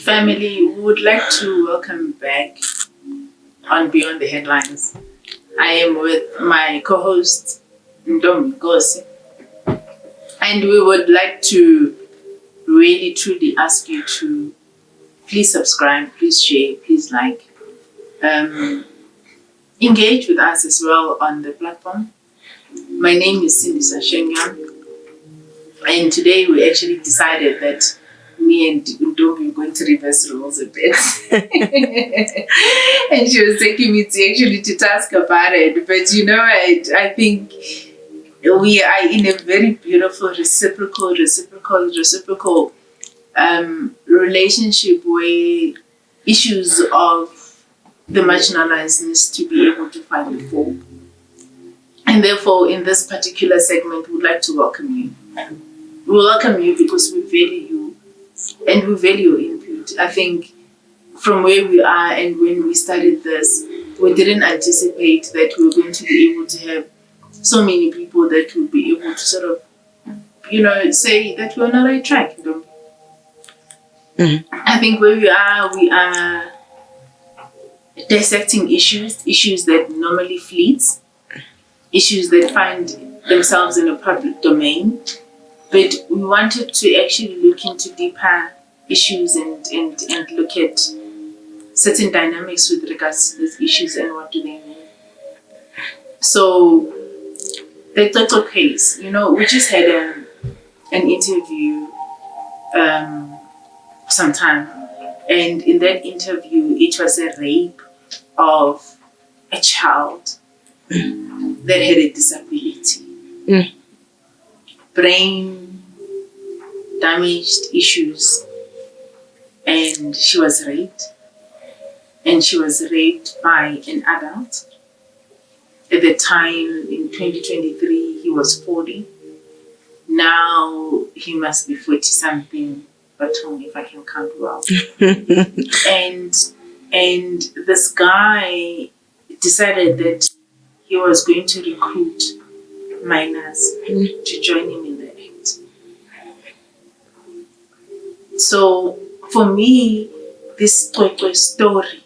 Family, we would like to welcome back on Beyond the Headlines. I am with my co-host, Ndom Gosi, and we would like to really truly ask you to please subscribe, please share, please like, engage with us as well on the platform. My name is Cindy Sashenga, and today we actually decided that me and Ndomi were going to reverse roles a bit. And she was taking me to task about it. But you know, I think we are in a very beautiful reciprocal relationship where issues of the marginalized needs to be able to find a form. And therefore, in this particular segment, we would like to welcome you. We welcome you because we value you and we value your input. I think from where we are and when we started this, we didn't anticipate that we were going to be able to have so many people that would be able to sort of, say that we're on the right track. Mm-hmm. I think where we are dissecting issues that normally fleets, issues that find themselves in a public domain. But we wanted to actually look into deeper issues and look at certain dynamics with regards to these issues and what do they mean. So the total case, we just had an interview sometime, and in that interview, it was a rape of a child that had a disability. Brain damaged issues, and she was raped, by an adult. At the time in 2023 he was 40. Now he must be 40 something, but if I can count well. and this guy decided that he was going to recruit minors to join him in the act. So for me, this story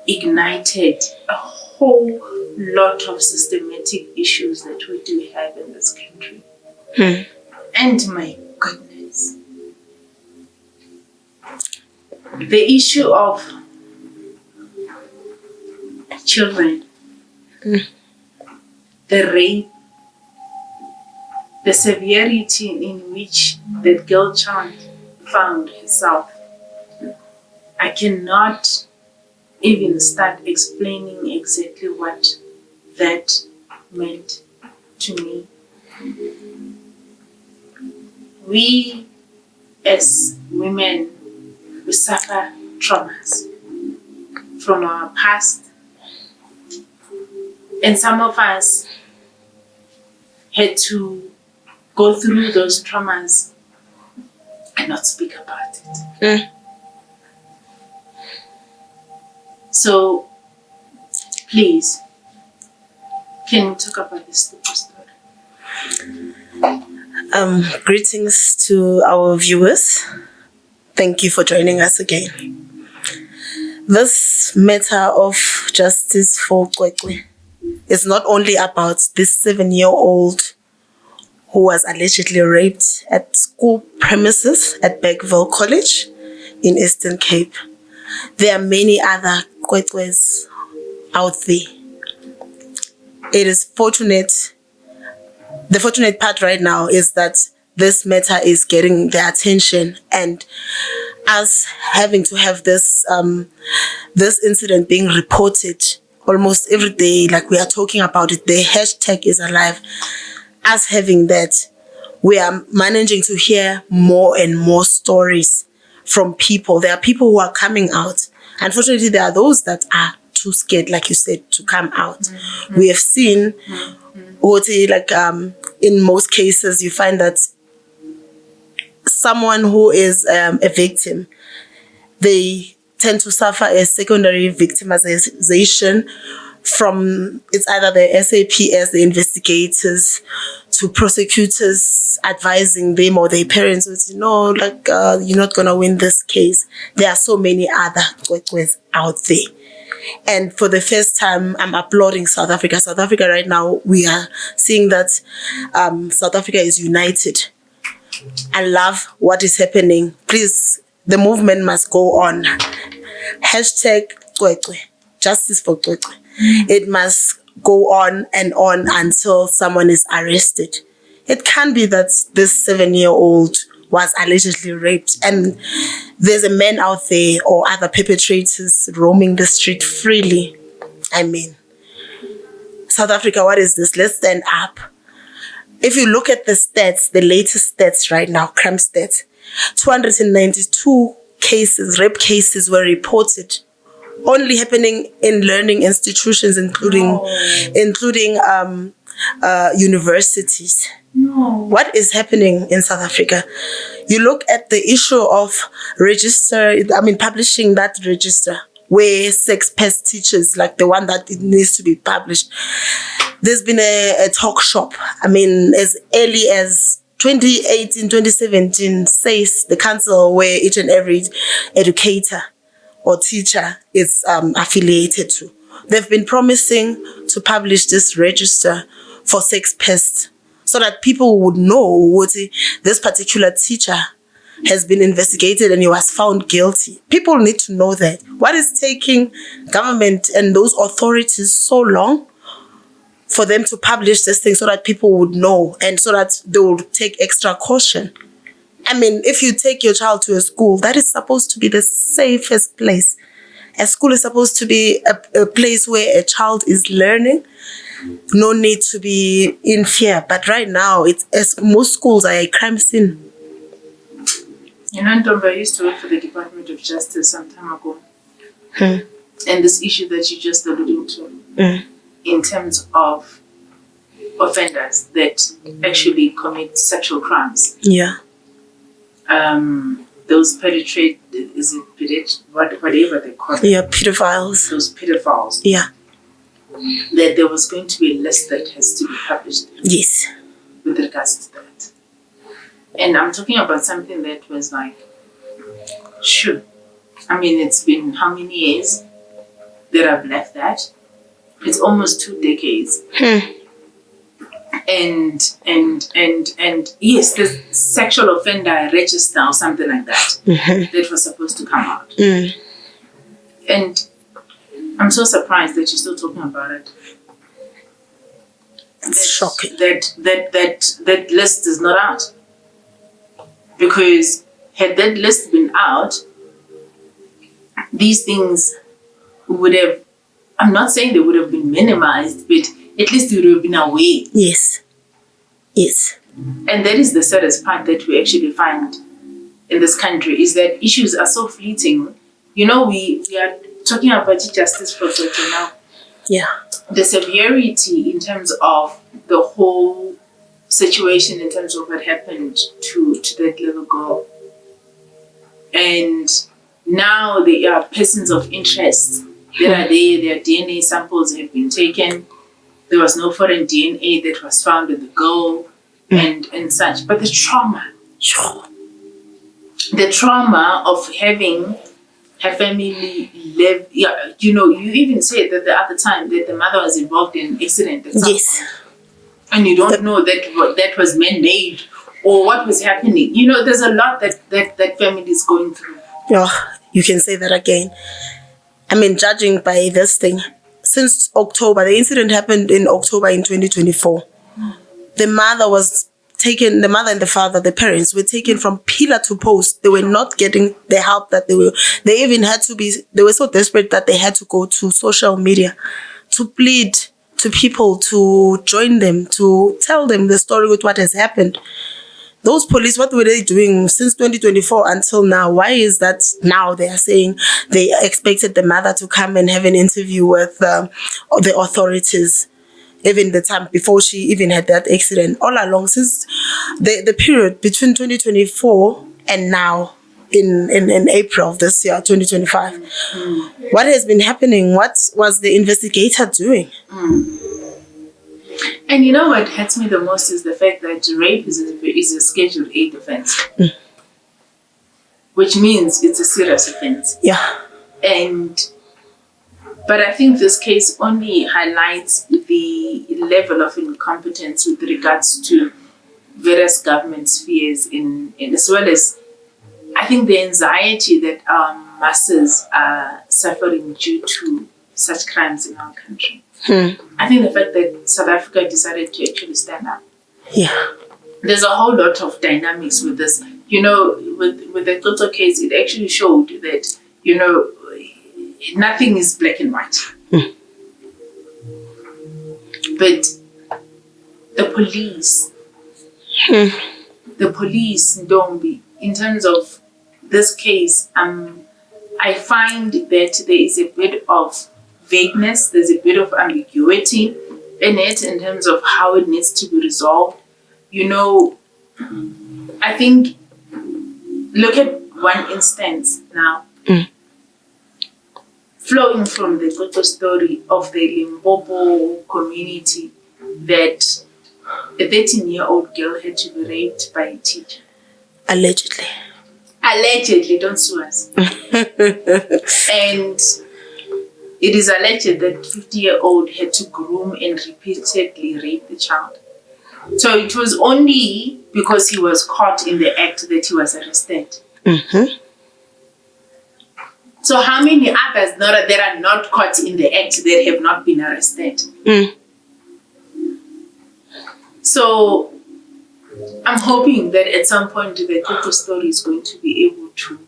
ignited a whole lot of systematic issues that we do have in this country. And my goodness, the issue of children, the rape, the severity in which that girl child found herself. I cannot even start explaining exactly what that meant to me. We as women, we suffer traumas from our past. And some of us had to go through those traumas and not speak about it. So, please, can we talk about this story? Greetings to our viewers. Thank you for joining us again. This matter of justice for Kwekwe is not only about this 7-year-old who was allegedly raped at school premises at Bergville College in Eastern Cape. There are many other Kwekwes out there. It is fortunate. The fortunate part right now is that this matter is getting the attention, and us having to have this incident being reported almost every day, like we are talking about it. The hashtag is alive. Us having that, we are managing to hear more and more stories from people. There are people who are coming out. Unfortunately, there are those that are too scared, like you said, to come out. We have seen, in most cases, you find that someone who is a victim, they tend to suffer a secondary victimization from it's either the SAPS, the investigators, to prosecutors advising them or their parents would say, no, like you're not gonna win this case. There are so many other kwekwe's out there. And for the first time, I'm applauding South Africa. South Africa right now, we are seeing that South Africa is united. I love what is happening. Please, the movement must go on. Hashtag kwekwe, justice for kwekwe. It must go on and on until someone is arrested. It can't be that this 7-year-old was allegedly raped and there's a man out there or other perpetrators roaming the street freely. I mean, South Africa, what is this? Let's stand up. If you look at the stats, the latest stats right now, crime stats, 292 cases, rape cases were reported, only happening in learning institutions, including universities. No. What is happening in South Africa? You look at the issue of publishing that register where sex pest teachers, like the one that it needs to be published. There's been a talk shop. As early as 2018, 2017, says the council where each and every educator or teacher is affiliated to. They've been promising to publish this register for sex pests so that people would know this particular teacher has been investigated and he was found guilty. People need to know that. What is taking government and those authorities so long for them to publish this thing so that people would know and so that they would take extra caution? If you take your child to a school, that is supposed to be the safest place. A school is supposed to be a place where a child is learning. No need to be in fear. But right now, most schools are a crime scene. Ntomba, I used to work for the Department of Justice some time ago. And this issue that you just alluded to, in terms of offenders that actually commit sexual crimes. Yeah. Those whatever they call it. Yeah, pedophiles. Those pedophiles. Yeah. That there was going to be a list that has to be published. Yes. With regards to that. And I'm talking about something that was like, sure. It's been how many years that I've left that? It's almost 2 decades. And yes, the sexual offender register or something like that that was supposed to come out. And I'm so surprised that you're still talking about it. It's shocking. That list is not out. Because had that list been out, these things would have, I'm not saying they would have been minimized, but at least we would have been aware. Yes. Yes. And that is the saddest part that we actually find in this country, is that issues are so fleeting. We are talking about justice for social now. Yeah. The severity in terms of the whole situation, in terms of what happened to that little girl. And now there are persons of interest that are there. Their DNA samples have been taken. There was no foreign DNA that was found with the girl and such. But the trauma of having her family live, you even said that the other time that the mother was involved in an accident at some point. And you don't know that was man-made or what was happening. There's a lot that family is going through. Yeah, you can say that again. Judging by this thing, since October, the incident happened in October in 2024. The mother and the father, the parents, were taken from pillar to post. They were not getting the help that they were so desperate that they had to go to social media to plead to people to join them, to tell them the story with what has happened. Those police, what were they doing since 2024 until now? Why is that now they are saying they expected the mother to come and have an interview with the authorities, even the time before she even had that accident? All along, since the period between 2024 and now, in April of this year, 2025. What has been happening? What was the investigator doing? And you know what hurts me the most is the fact that rape is a Schedule A offense, which means it's a serious offense. Yeah. But I think this case only highlights the level of incompetence with regards to various government spheres, in as well as I think the anxiety that our masses are suffering due to such crimes in our country. I think the fact that South Africa decided to actually stand up. Yeah. There's a whole lot of dynamics with this. You know, with the Toto case, it actually showed that, you know, nothing is black and white. But the police, Ndombi, in terms of this case, I find that there is a bit of vagueness, there's a bit of ambiguity in it in terms of how it needs to be resolved. You know, I think, look at one instance now. Flowing from the Toto story of the Limpopo community, that a 13-year-old girl had to be raped by a teacher. Allegedly. Allegedly, don't sue us. And it is alleged that 50-year-old had to groom and repeatedly rape the child. So it was only because he was caught in the act that he was arrested. So how many others that are not caught in the act that have not been arrested? So I'm hoping that at some point the Toto story is going to be able to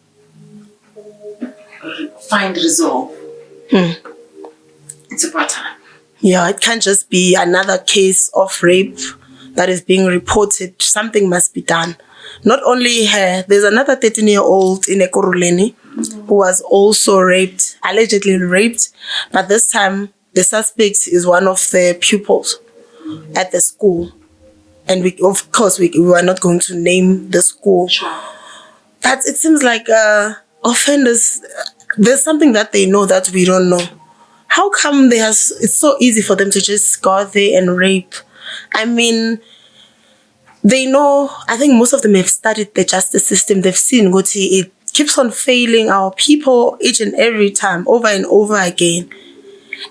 find resolve. It's about time. Yeah, it can't just be another case of rape that is being reported. Something must be done. Not only her, there's another 13-year-old in Ekurhuleni who was also raped, allegedly raped, but this time the suspect is one of the pupils at the school. And we were not going to name the school. But it seems like offenders, there's something that they know that we don't know. How come it's so easy for them to just go out there and rape? I mean, they know, I think most of them have studied the justice system. They've seen what it keeps on failing our people each and every time, over and over again.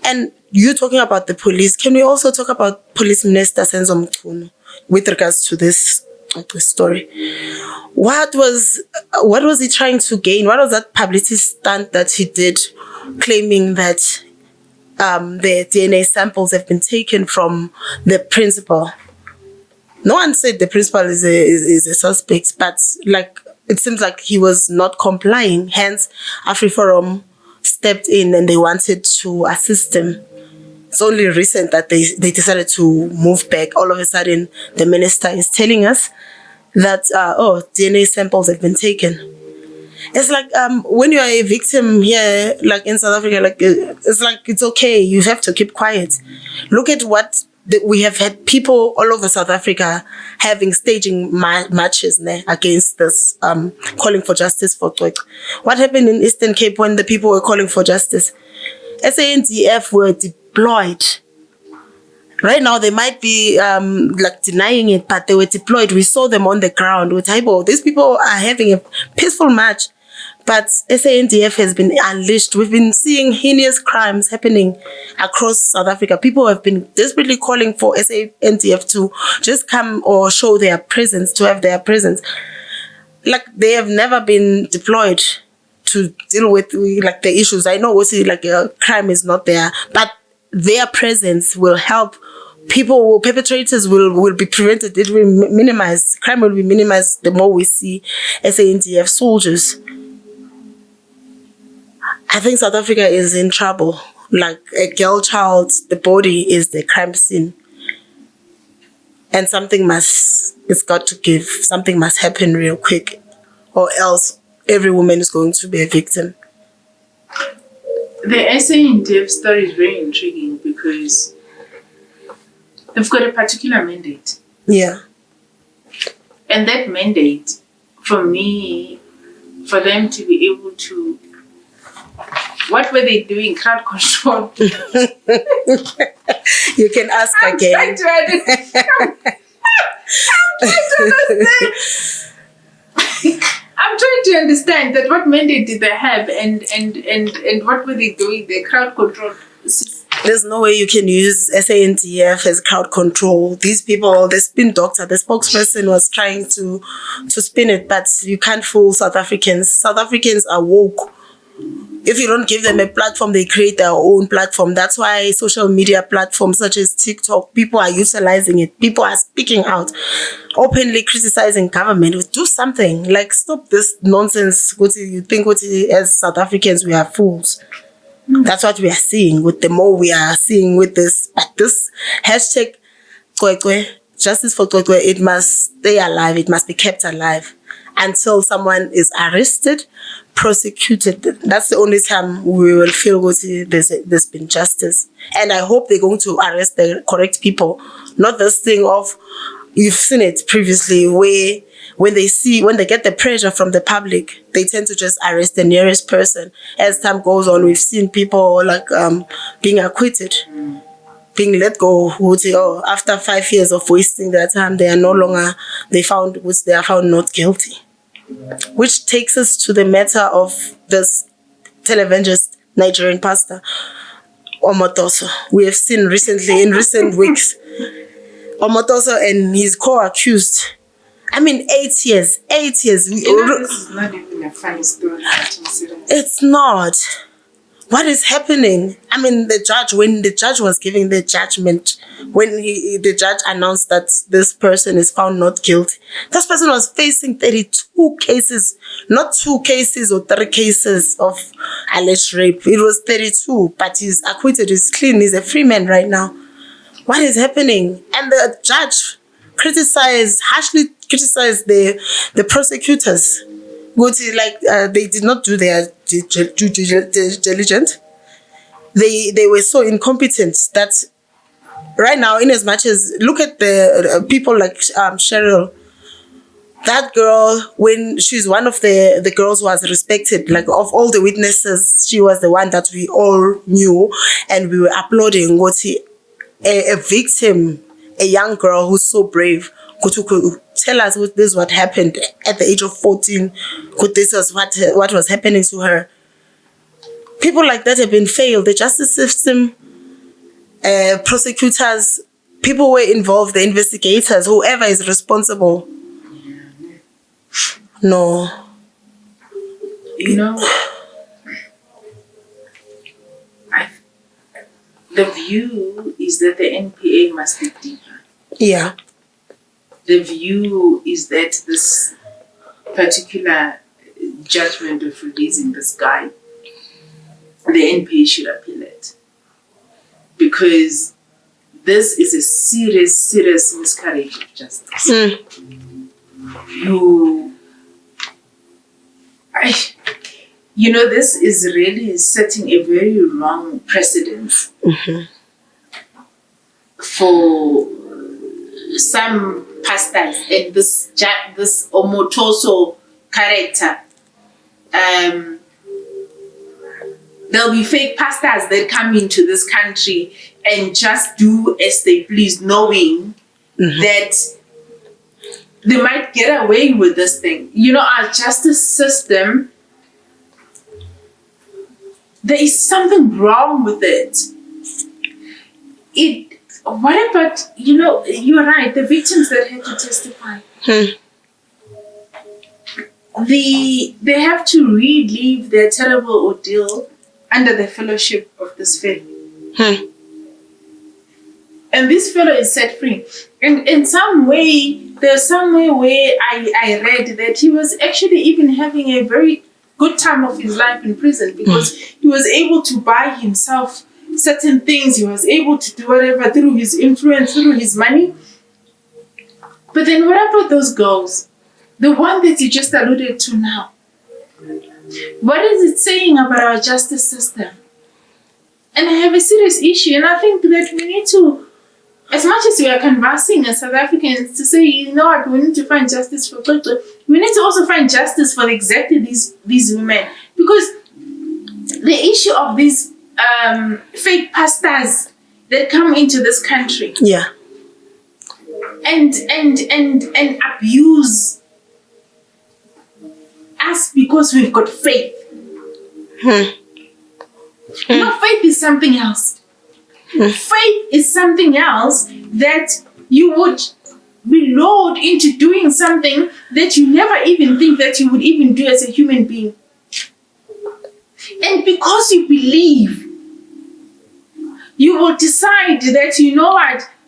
And you talking about the police, can we also talk about Police Minister Senzo Mchunu with regards to this story? What was he trying to gain? What was that publicity stunt that he did, claiming that the DNA samples have been taken from the principal? No one said the principal is a suspect, but like it seems like he was not complying. Hence, AfriForum stepped in and they wanted to assist him. It's only recent that they decided to move back. All of a sudden, the minister is telling us that DNA samples have been taken. It's like when you are a victim here, like in South Africa, like it's like it's okay. You have to keep quiet. Look at what we have had people all over South Africa staging marches against this, calling for justice for Kwek. What happened in Eastern Cape when the people were calling for justice? SANDF were deployed. Right now, they might be like denying it, but they were deployed. We saw them on the ground with Haibo. These people are having a peaceful march, but SANDF has been unleashed. We've been seeing heinous crimes happening across South Africa. People have been desperately calling for SANDF to just come or show their presence, to have their presence. Like, they have never been deployed to deal with like the issues. I know crime is not there, but their presence will help. Perpetrators will be prevented. It will minimize. Crime will be minimized the more we see SANDF soldiers. I think South Africa is in trouble. Like a girl child, the body is the crime scene. And something must happen real quick, or else every woman is going to be a victim. The SANDF story is very intriguing because they've got a particular mandate. Yeah. And that mandate, for me, for them to be able to. What were they doing? Crowd control. You can ask again. I'm trying to understand that what mandate did they have and what were they doing? The crowd control. There's no way you can use SANDF as crowd control. These people, the spin doctor, the spokesperson was trying to spin it, but you can't fool South Africans. South Africans are woke. If you don't give them a platform, they create their own platform. That's why social media platforms such as TikTok, people are utilizing it. People are speaking out, openly criticizing government. Do something. Like, stop this nonsense. You think as South Africans, we are fools. That's what we are seeing. With the more we are seeing with this. But this hashtag, Kwekwe, justice for Kwekwe, it must stay alive. It must be kept alive until someone is arrested, prosecuted. That's the only time we will feel there's been justice. And I hope they're going to arrest the correct people. Not this thing of, you've seen it previously, where when they get the pressure from the public, they tend to just arrest the nearest person. As time goes on, we've seen people like being acquitted, being let go. After 5 years of wasting their time, they are found not guilty. Which takes us to the matter of this televangelist Nigerian pastor, Omotoso. We have seen in recent weeks, Omotoso and his co-accused. 8 years. 8 years. This is not even a funny story. It's not. What is happening? When the judge was giving the judgment, when the judge announced that this person is found not guilty, this person was facing 32 cases, not 2 cases or 3 cases of alleged rape. It was 32, but he's acquitted, he's clean, he's a free man right now. What is happening? And the judge harshly criticized the prosecutors. They did not do their due diligence. They were so incompetent that right now, in as much as, look at the people like Cheryl, that girl, when she's one of the girls who was respected, like of all the witnesses, she was the one that we all knew and we were applauding. A victim, a young girl who's so brave, could tell us this is what happened at the age of 14. This was what was happening to her. People like that have been failed. The justice system, prosecutors, people were involved, the investigators, whoever is responsible. No. The view is that the NPA must be deeper. Yeah. The view is that this particular judgment of releasing this guy, the NPA should appeal it. Because this is a serious, serious miscarriage of justice. This is really setting a very wrong precedent for some pastors and this Omotoso character. There'll be fake pastors that come into this country and just do as they please, knowing that they might get away with this thing. Our justice system, there is something wrong with it. What about, you're right, the victims that had to testify. They have to relive their terrible ordeal under the fellowship of this fellow. And this fellow is set free. And in some way, there's some way where I read that he was actually even having a very good time of his life in prison because he was able to buy himself certain things. He was able to do whatever through his influence, through his money. But then what about those girls? The one that you just alluded to now. What is it saying about our justice system? And I have a serious issue, and I think that we need to, as much as we are conversing as South Africans, to say, what, we need to find justice for people. we need to also find justice for exactly these women, because the issue of these fake pastors that come into this country, yeah, and abuse us because we've got faith. No, faith is something else. Faith is something else that you would be lured into doing something that you never even think that you would even do as a human being. And because you believe, you will decide that, you know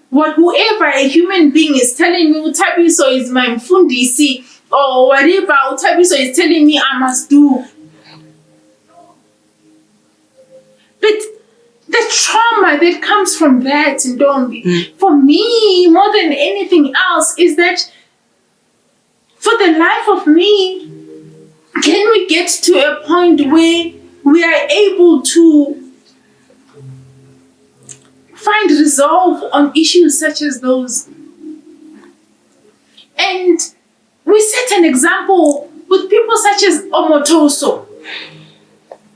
what whoever a human being is telling me, Utabiso is my mfundisi, or whatever Utabiso is telling me I must do. But the trauma that comes from that, Ndombi, for me, more than anything else, is that for the life of me, can we get to a point where we are able to find resolve on issues such as those? And we set an example with people such as Omotoso.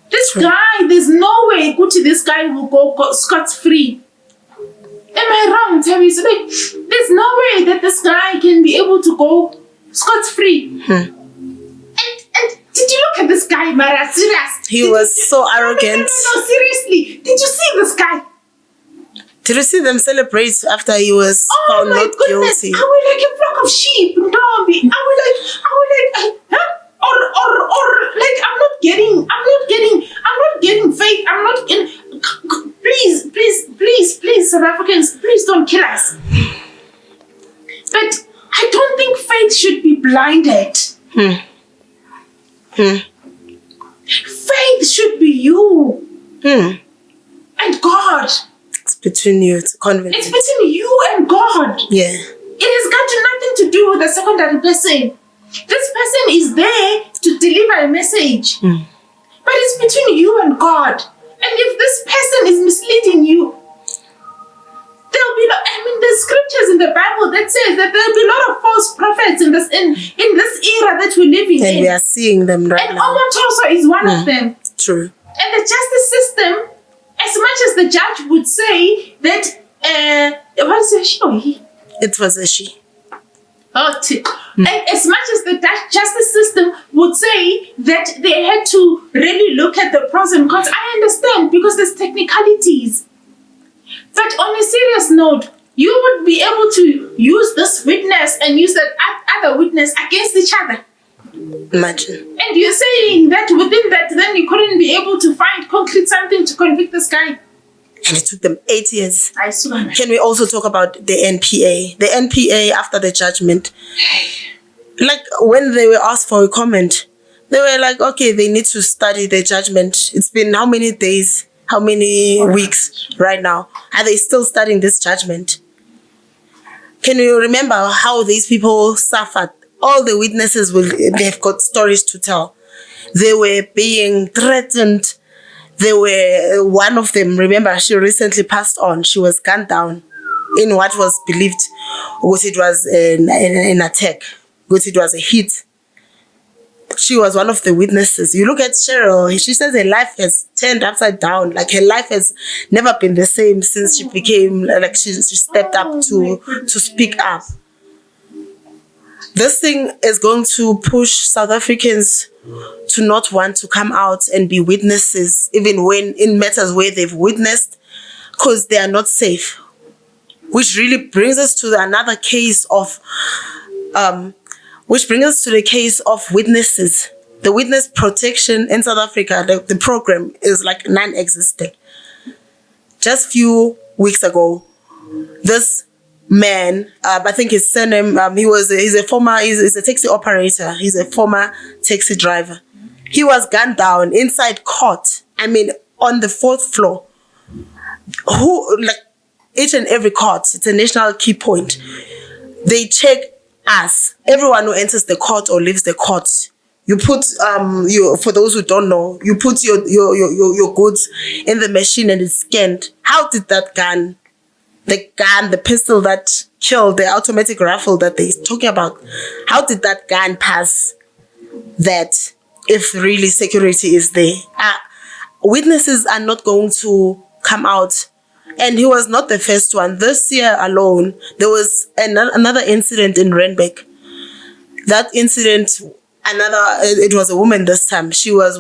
This guy, there's no way this guy will go scot-free. Am I wrong, Terry? So there's no way that this guy can be able to go scot-free. And did you look at this guy, Mara? Serious? He was so arrogant. No, seriously. Did you see this guy? Did you see them celebrate after he was found not guilty? I was like a flock of sheep, Ndombi. I was like, huh? Or like I'm not getting faith. I'm not getting. Please, South Africans, please don't kill us. But I don't think faith should be blinded. Faith should be you and God. It's between you. It's convincing. It's between you and God. Yeah. It has got nothing to do with the secondary person. This person is there to deliver a message. But it's between you and God. And if this person is misleading you, there'll be there's scriptures in the Bible that says that there'll be a lot of false prophets in this era that we're living in. And we are seeing them right and now. And Omotoso is one of them. True. And the justice system, as much as the judge would say that, what is it? She or he? It was a she. And as much as the justice system would say that they had to really look at the pros and cons, I understand, because there's technicalities. But on a serious note, you would be able to use this witness and use that other witness against each other. Imagine. And you're saying that within that, then you couldn't be able to find concrete something to convict this guy. And it took them 8 years. I swear. Can we also talk about the NPA? The NPA, after the judgment, like when they were asked for a comment, they were like, okay, they need to study the judgment. It's been how many days, how many weeks right now? Are they still studying this judgment? Can you remember how these people suffered? All the witnesses, they've got stories to tell. They were being threatened. They were, one of them, remember, she recently passed on. She was gunned down in what was believed because it was an attack, because it was a hit. She was one of the witnesses. You look at Cheryl, she says her life has turned upside down. Like her life has never been the same since she became, like she stepped up to speak up. This thing is going to push South Africans to not want to come out and be witnesses, even when in matters where they've witnessed, because they are not safe. Which really brings us to another case of, the case of witnesses. The witness protection in South Africa, the program is like non-existent. Just few weeks ago, this man, I think his surname, he's a taxi operator. He's a former taxi driver. He was gunned down inside court. I mean, on the 4th floor. Each and every court, it's a national key point. They check us. Everyone who enters the court or leaves the court, you put, for those who don't know, you put your goods in the machine and it's scanned. How did that gun the gun, the pistol that killed, the automatic rifle that they're talking about, how did that gun pass that if really security is there? Witnesses are not going to come out. And he was not the first one. This year alone, there was another incident in Randburg. That incident, it was a woman this time. She was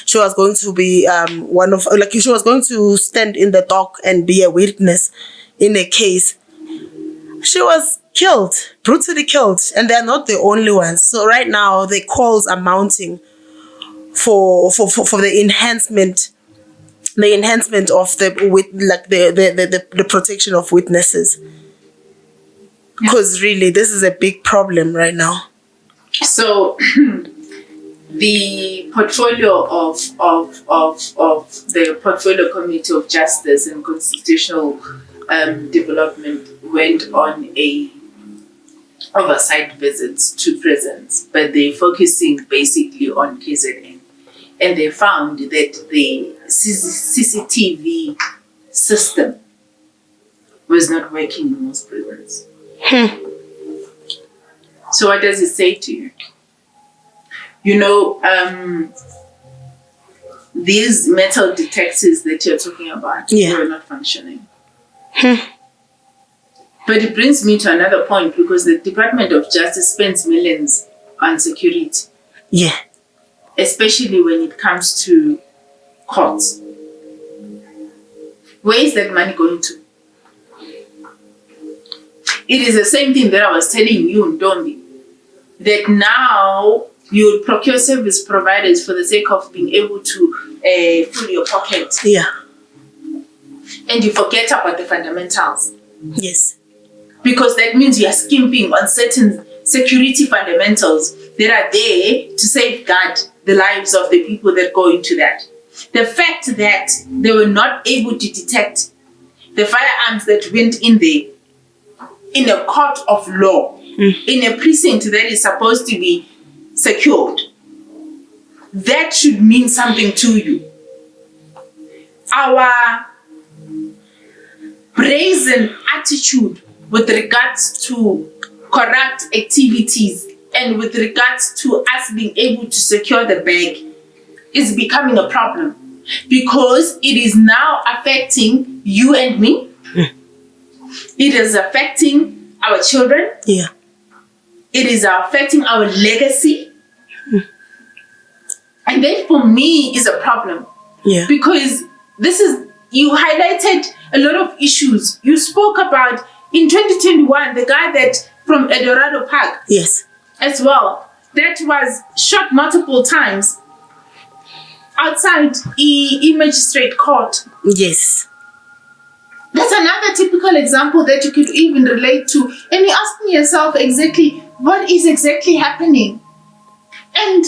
she was going to be she was going to stand in the dock and be a witness in a case. She was killed, brutally killed, and they're not the only ones. So right now, the calls are mounting for the enhancement of the protection of witnesses, because really this is a big problem right now. So the portfolio of the Portfolio Committee of Justice and Constitutional Development went on a oversight visits to prisons, but they're focusing basically on KZN. And they found that the CCTV system was not working in most prisons. So what does it say to you? You know, these metal detectors that you're talking about were not functioning. But it brings me to another point, because the Department of Justice spends millions on security. Yeah. Especially when it comes to courts. Where is that money going to? It is the same thing that I was telling you, Ndombi, that now you would procure service providers for the sake of being able to fill your pocket. Yeah. And you forget about the fundamentals. Yes. Because that means you are skimping on certain security fundamentals that are there to safeguard the lives of the people that go into that. The fact that they were not able to detect the firearms that went in there in a court of law, in a precinct that is supposed to be secured, that should mean something to you. Our brazen attitude with regards to corrupt activities and with regards to us being able to secure the bag is becoming a problem, because it is now affecting you and me. It is affecting our children. Yeah. It is affecting our legacy. And that for me is a problem. Yeah. Because you highlighted a lot of issues. You spoke about in 2021, the guy that from Eldorado Park. Yes. As well, that was shot multiple times outside magistrate court. Yes. That's another typical example that you could even relate to. And you're asking yourself exactly what is exactly happening. And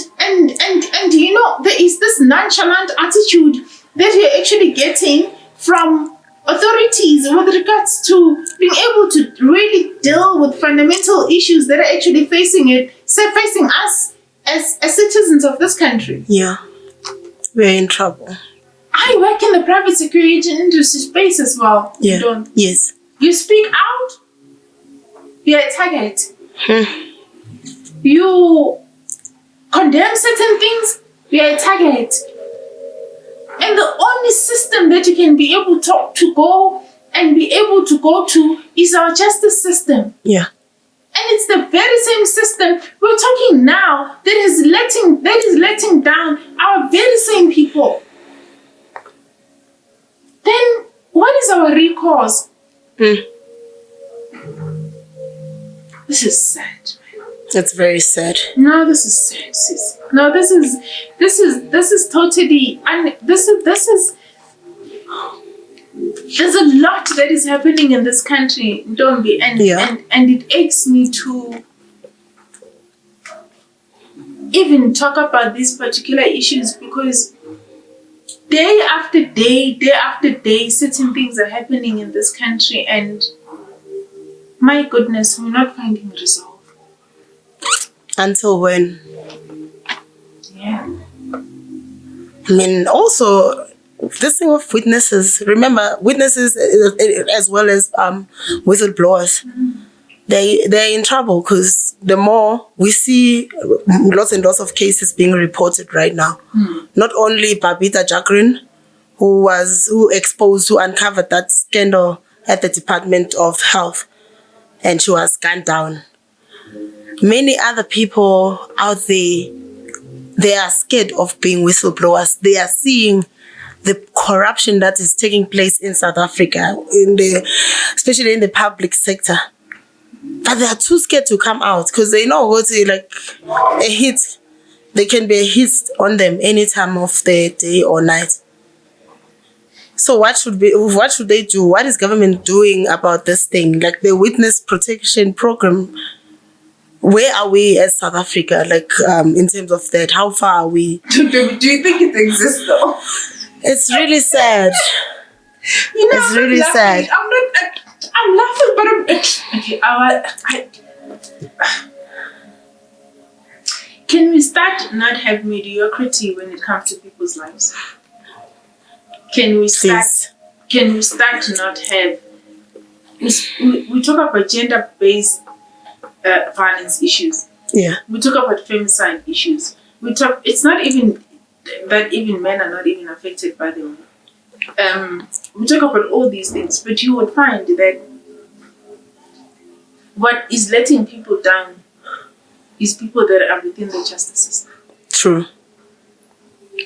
you know, there is this nonchalant attitude that you're actually getting from authorities with regards to being able to really deal with fundamental issues that are actually facing us as citizens of this country. Yeah, we're in trouble. I work in the private security industry space as well. Yeah. You don't. Yes. You speak out, you're a target. You condemn certain things, you're a target. And the only system that you can be able to go to is our justice system. Yeah. And it's the very same system we're talking now that is letting down our very same people. Then what is our recourse? This is sad. It's very sad. No, this is sad, sis. No, this is totally, there's a lot that is happening in this country, Ndombi, and it aches me to even talk about these particular issues, because day after day, certain things are happening in this country, and my goodness, we're not finding resolve. Until when? Yeah. I mean, also, this thing of witnesses. Remember, witnesses as well as whistleblowers. They're in trouble because the more we see lots and lots of cases being reported right now. Not only Babita Jagrin, who uncovered that scandal at the Department of Health, and she was gunned down. Many other people out there, they are scared of being whistleblowers. They are seeing the corruption that is taking place in South Africa, especially in the public sector. But they are too scared to come out because they know what a hit. They can be a hit on them any time of the day or night. So what should they do? What is government doing about this thing? Like the witness protection program. Where are we as South Africa? In terms of that, how far are we? Do you think it exists though? It's really sad. It's really sad. I'm laughing, but I'm okay. Can we start not have mediocrity when it comes to people's lives? Can we start to not have? We talk about gender-based violence issues. Yeah. We talk about femicide issues. It's not even that even men are not even affected by them. We talk about all these things, but you would find that what is letting people down is people that are within the justice system. True.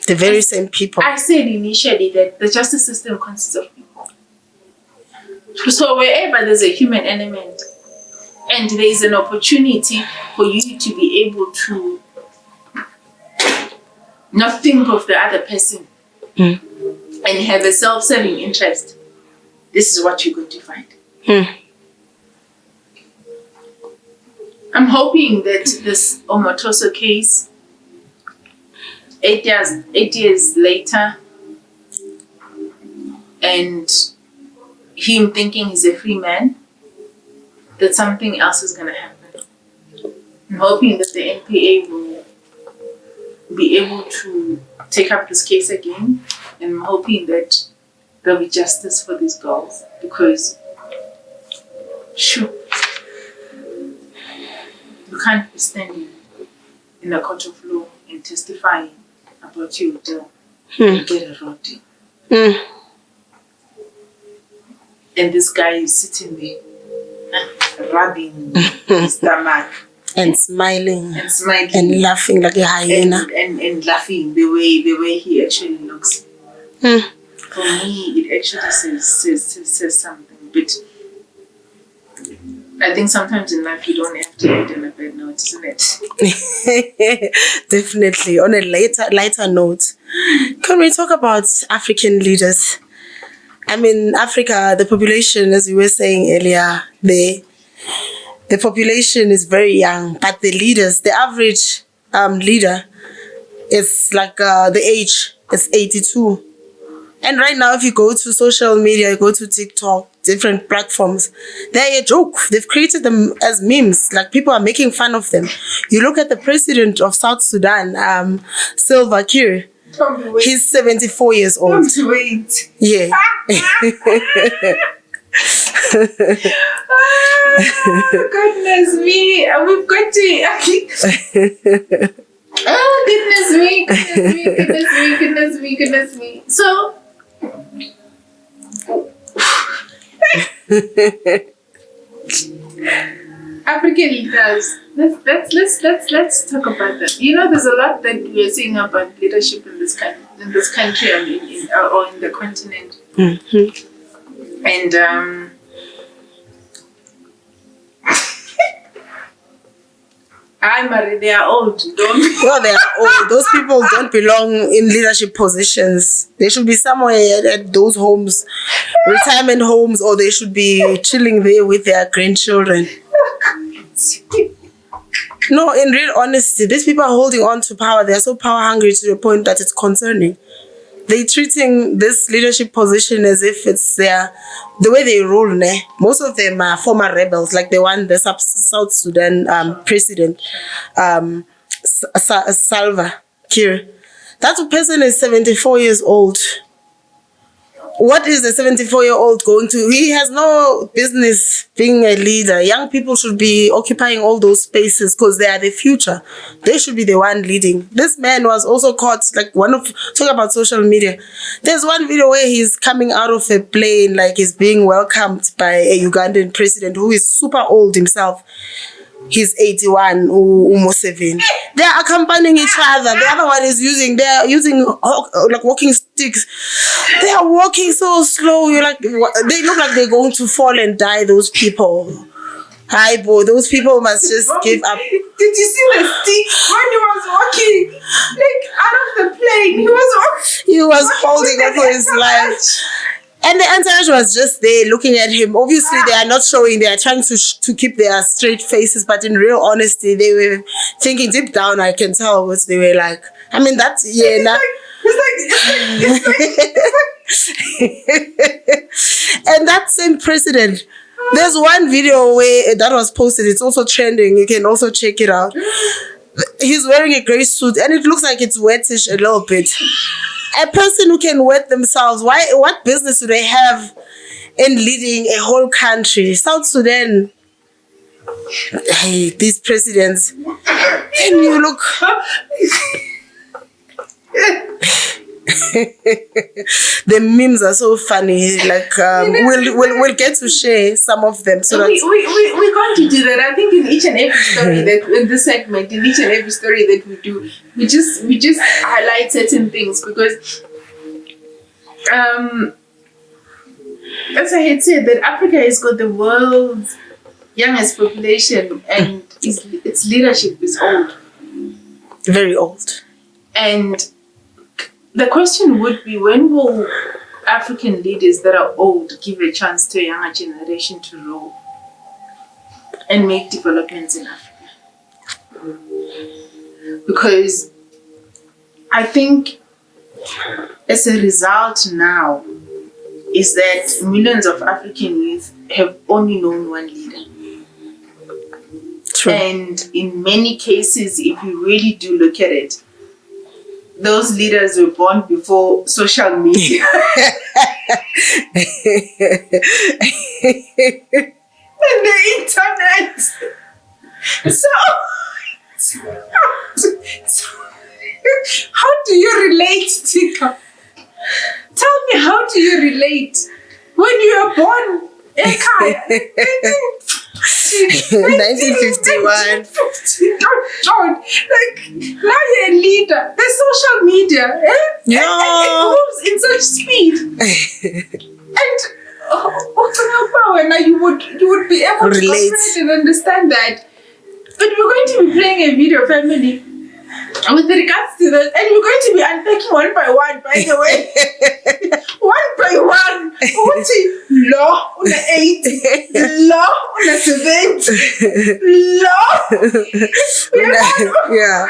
The very same people. I said initially that the justice system consists of people. So wherever there's a human element and there is an opportunity for you to be able to not think of the other person and have a self-serving interest, this is what you're going to find. I'm hoping that this Omotoso case, 8 years later, and him thinking he's a free man, that something else is going to happen. I'm hoping that the NPA will be able to take up this case again, and I'm hoping that there'll be justice for these girls, because you can't be standing in a court of law and testifying about your deal and get a roti. And this guy is sitting there rubbing his stomach and smiling and and laughing like a hyena and laughing the way he actually looks. For me, it actually says something. But I think sometimes in life you don't have to end on a bad note, isn't it? Definitely. On a lighter note, can we talk about African leaders? I mean, Africa, the population, as you were saying earlier, the population is very young, but the leaders, the average leader is the age is 82. And right now, if you go to social media, you go to TikTok, different platforms, they're a joke. They've created them as memes. Like, people are making fun of them. You look at the president of South Sudan, Salva Kiir. He's 74 years old. Don't wait. Yeah. Oh, goodness me. We've got to... Oh, goodness me. So... African leaders. Let's talk about that. You know, there's a lot that we are saying about leadership in this country and in the continent. And they are old. Well, they are old. Those people don't belong in leadership positions. They should be somewhere at those homes, retirement homes, or they should be chilling there with their grandchildren. No, in real honesty, these people are holding on to power. They are so power hungry to the point that it's concerning. They're treating this leadership position as if it's the way they rule. Most of them are former rebels, like the South Sudan president, Salva Kiir. That person is 74 years old. What is a 74-year-old going to? He has no business being a leader. Young people should be occupying all those spaces because they are the future. They should be the one leading. This man was also caught, like talk about social media. There's one video where he's coming out of a plane, like he's being welcomed by a Ugandan president who is super old himself. He's 81, Umotoso. They are accompanying each other. The other one is they're using like walking sticks. They are walking so slow. You're like, they look like they're going to fall and die, those people. Hi, boy, those people must just give up. Did you see the stick when he was walking? Like, out of the plane, he was holding on for his life. And the entourage was just there looking at him. Obviously, they are not showing. They are trying to keep their straight faces. But in real honesty, they were thinking deep down, I can tell what they were like. I mean, that's, yeah. And that same president, there's one video where that was posted. It's also trending. You can also check it out. He's wearing a grey suit and it looks like it's wettish a little bit. A person who can wet themselves, what business do they have in leading a whole country? South Sudan, hey, these presidents, and you look. The memes are so funny. Like we'll get to share some of them. So we're going to do that. I think in each and every story that in this segment, in each and every story that we do, we just highlight certain things because, as I had said, that Africa has got the world's youngest population and its leadership is old, very old, and the question would be, when will African leaders that are old give a chance to a younger generation to rule and make developments in Africa? Because I think as a result now is that millions of African youth have only known one leader. True. And in many cases, if you really do look at it, those leaders were born before social media. And the internet. So how do you relate, Tika? Tell me, how do you relate when you were born? 1951. Like, now you're a leader. The social media, Yeah. and it moves in such speed. And now you would be able to relate comprehend and understand that. But we're going to be playing a video, family, with regards to that, and we're going to be unpacking one by one, by the way. One by one. Law on the 80, law on the 70, law. Yeah.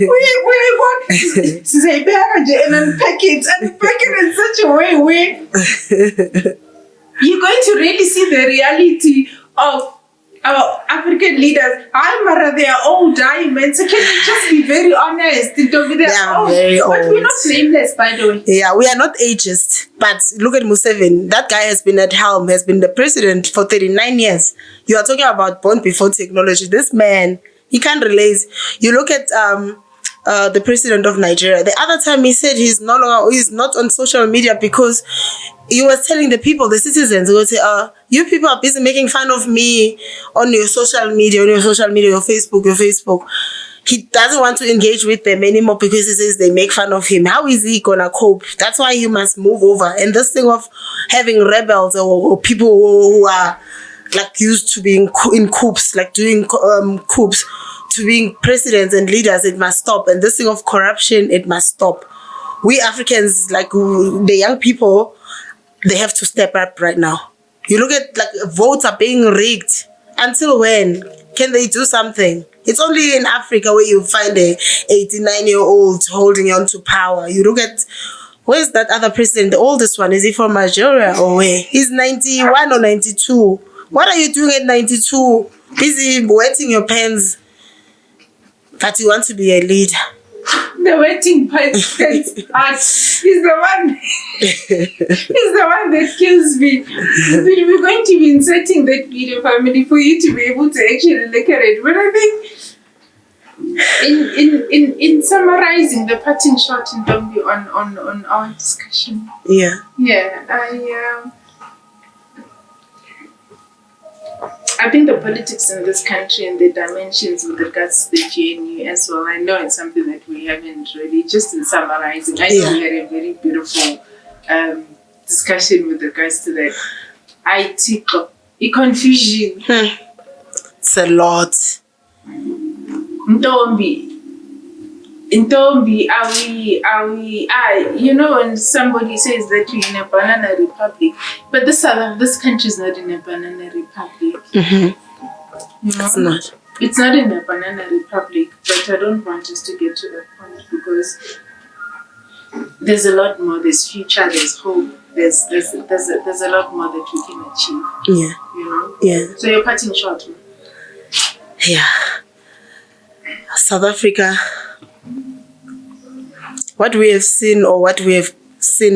We say and unpack it in such a way where you're going to really see the reality of our African leaders. They are old, man. So can you just be very honest? They are old. Very old. But we're not blameless, by the way. Yeah, we are not ageist. But look at Museveni. That guy has been at helm, has been the president for 39 years. You are talking about born before technology. This man, he can't relate. You look at the president of Nigeria. The other time he said he's not on social media because he was telling the people, the citizens, he would say, you people are busy making fun of me on your social media, your Facebook. He doesn't want to engage with them anymore because he says they make fun of him. How is he gonna cope? That's why he must move over. And this thing of having rebels or people who are like used to being in coups, like doing coups, to being presidents and leaders, it must stop. And this thing of corruption, it must stop. We Africans, like the young people, they have to step up right now. You look at like votes are being rigged. Until when can they do something? It's only in Africa where you find a 89-year-old holding on to power. You look at, where's that other president? The oldest one, is he from Nigeria or where? He's 91 or 92. What are you doing at 92? Busy wetting your pants. But you want to be a leader. the waiting patience part is the one is the one that kills me. But we're going to be inserting that video family for you to be able to actually look at it. But I think in summarizing the parting shot in Dombi on our discussion. Yeah. I think the politics in this country and the dimensions with regards to the GNU as well, I know it's something that we haven't really, just in summarizing, I know we had a very beautiful discussion with regards to that. Confusion. It's a lot. Ntombi, when somebody says that we're in a banana republic, but this country is not in a banana republic. Mm-hmm. It's not. It's not in a banana republic, but I don't want us to get to that point because there's a lot more. There's future. There's hope. There's a lot more that we can achieve. Yeah. Yeah. So you're cutting short. Yeah. South Africa. What we have seen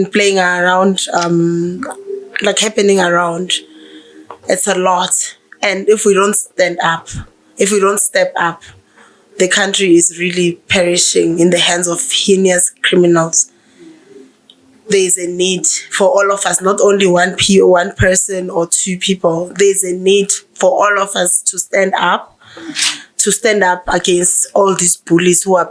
playing around, like happening around, it's a lot. And if we don't stand up, if we don't step up, the country is really perishing in the hands of heinous criminals. There is a need for all of us, not only one person or two people. There is a need for all of us to stand up against all these bullies who are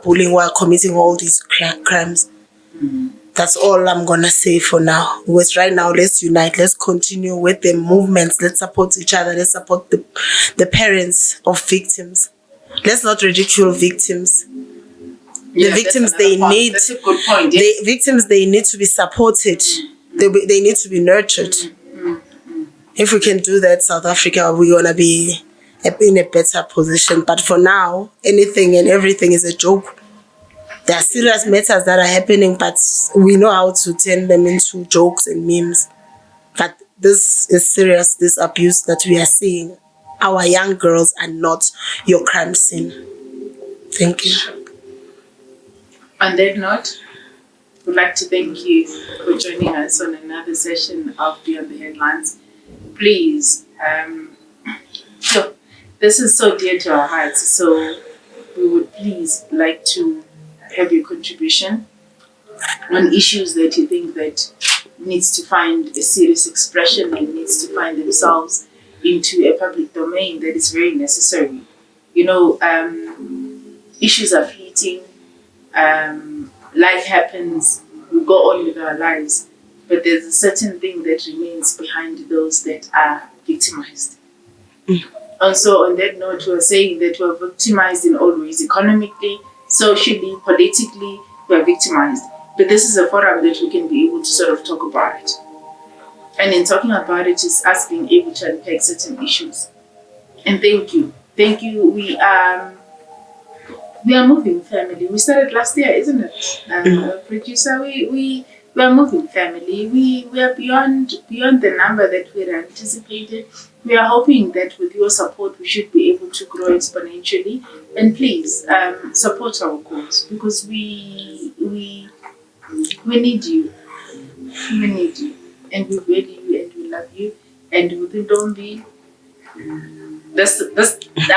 committing all these crimes. Mm-hmm. That's all I'm going to say for now. Because right now, let's unite. Let's continue with the movements. Let's support each other. Let's support the parents of victims. Let's not ridicule victims. The victims, they need... That's a good point. Yes. The victims, they need to be supported. Mm-hmm. They need to be nurtured. Mm-hmm. If we can do that, South Africa, we're going to be in a better position. But for now, anything and everything is a joke. There are serious matters that are happening, but we know how to turn them into jokes and memes. But this is serious, this abuse that we are seeing. Our young girls are not your crime scene. Thank you. On that note, we'd like to thank you for joining us on another session of Beyond the Headlines. Please, this is so dear to our hearts, so we would please like to have your contribution on issues that you think that needs to find a serious expression and needs to find themselves into a public domain that is very necessary. Issues are fleeting, life happens, we go on with our lives, but there's a certain thing that remains behind those that are victimized. And so on that note, we're saying that we're victimized in all ways, economically, socially, politically, we're victimized. But this is a forum that we can be able to sort of talk about it. And in talking about it is us being able to unpack certain issues. And thank you. Thank you. We are moving family. We started last year, isn't it? Producer, we are moving family. We are beyond the number that we had anticipated. We are hoping that with your support, we should be able to grow exponentially. And please support our cause because we need you. We need you, and we value you, and we love you. And within Dombi, that's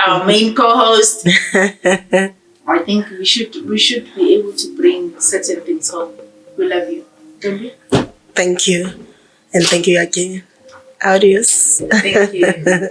our main co-host. I think we should be able to bring certain things home. We love you, Dombi. Thank you, and thank you again. Adios. Thank you.